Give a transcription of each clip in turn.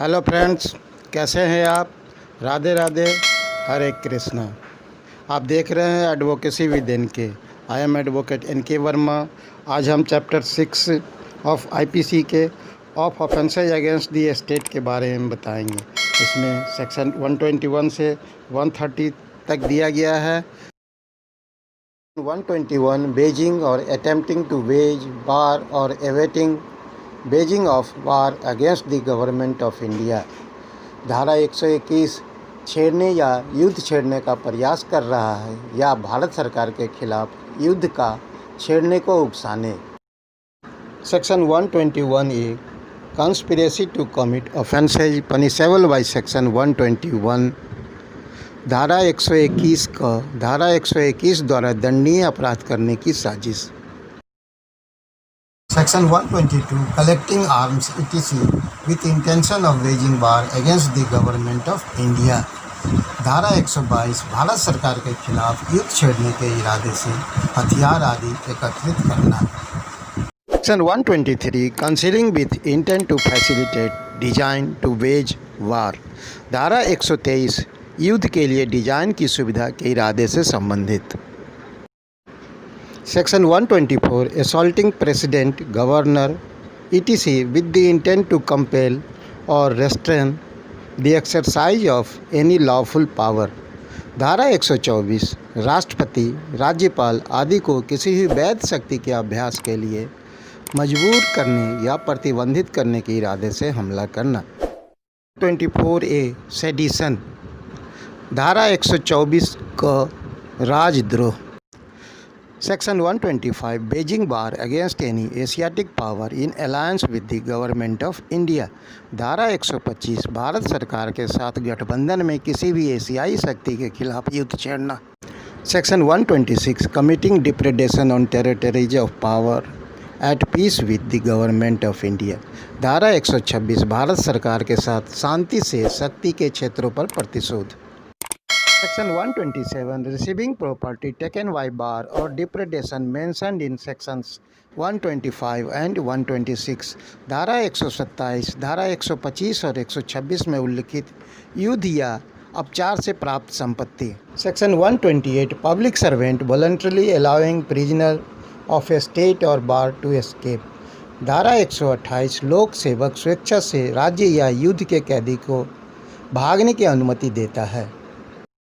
Hello friends, कैसे हैं आप। राधे राधे, हरे कृष्णा। आप देख रहे हैं advocacy with NK. I am advocate NK Verma. आज हम चैप्टर 6 ऑफ आईपीसी के of offences against the state के बारे में बताएंगे। इसमें सेक्शन 121 से 130 तक दिया गया है। 121 बेजिंग और अटेम्प्टिंग टू वेज वार और abetting waging of war against the government of India. धारा 121 छेड़ने या युद्ध छेड़ने का प्रयास कर रहा है या भारत सरकार के खिलाफ युद्ध का छेड़ने को उकसाने। Section 121 A conspiracy to commit offences punishable by section 121। धारा 121 द्वारा दंडनीय अपराध करने की साजिश। Section 122 collecting arms etc. with intention of waging war against the government of India। धारा 122 भारत सरकार के खिलाफ युद्ध छेड़ने के इरादे से हथियार आदि एकत्रित करना। Section 123 concealing with intent to facilitate design to wage war। धारा 123 युद्ध के लिए डिजाइन की सुविधा के इरादे से संबंधित। Section 124 assaulting president, governor etc. with the intent to compel or restrain the exercise of any lawful power। धारा 124 राष्ट्रपति, राज्यपाल आदि को किसी भी वैध शक्ति के अभ्यास के लिए मजबूर करने या प्रतिबंधित करने के इरादे से हमला करना। 24A sedition. धारा 124 का राजद्रोह। Section 125 Waging war against any Asiatic power in alliance with the government of India। धारा 125 भारत सरकार के साथ गठबंधन में किसी भी एशियाई शक्ति के खिलाफ युद्ध छेड़ना। Section 126 Committing depredation on territories of power at peace with the government of India। धारा 126 भारत सरकार के साथ शांति से शक्ति के क्षेत्रों पर प्रतिशोध। Section 127 Receiving property taken by bar or depredation mentioned in sections 125 and 126। धारा 127, धारा 125 और 126 में उल्लिखित युद्ध या अपचार से प्राप्त संपत्ति। Section 128 Public servant voluntarily allowing prisoner of a state or bar to escape। धारा 128 लोक सेवक स्वेच्छा से राज्य या युद्ध के कैदी को भागने की अनुमति देता है।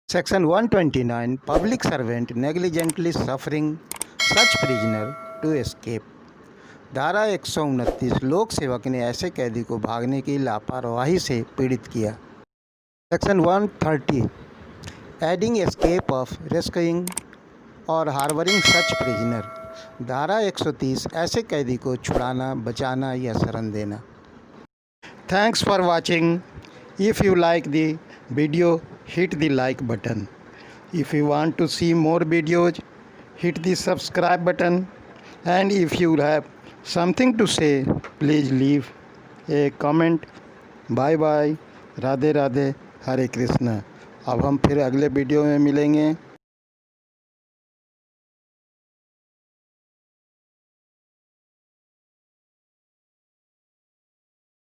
Section 129 Public servant negligently suffering such prisoner to escape। धारा 129 लोक सेवक ने ऐसे कैदी को भागने की लापरवाही से पीड़ित किया। Section 130 Aiding escape of rescuing or harboring such prisoner। धारा 130 ऐसे कैदी को छुड़ाना, बचाना या शरण देना। Thanks for watching। If you like the video, hit the like button। If you want to see more videos, hit the subscribe button। And if you have something to say, please leave a comment। Bye bye, Radhe Radhe, हरे कृष्णा। अब हम फिर अगले video में मिलेंगे।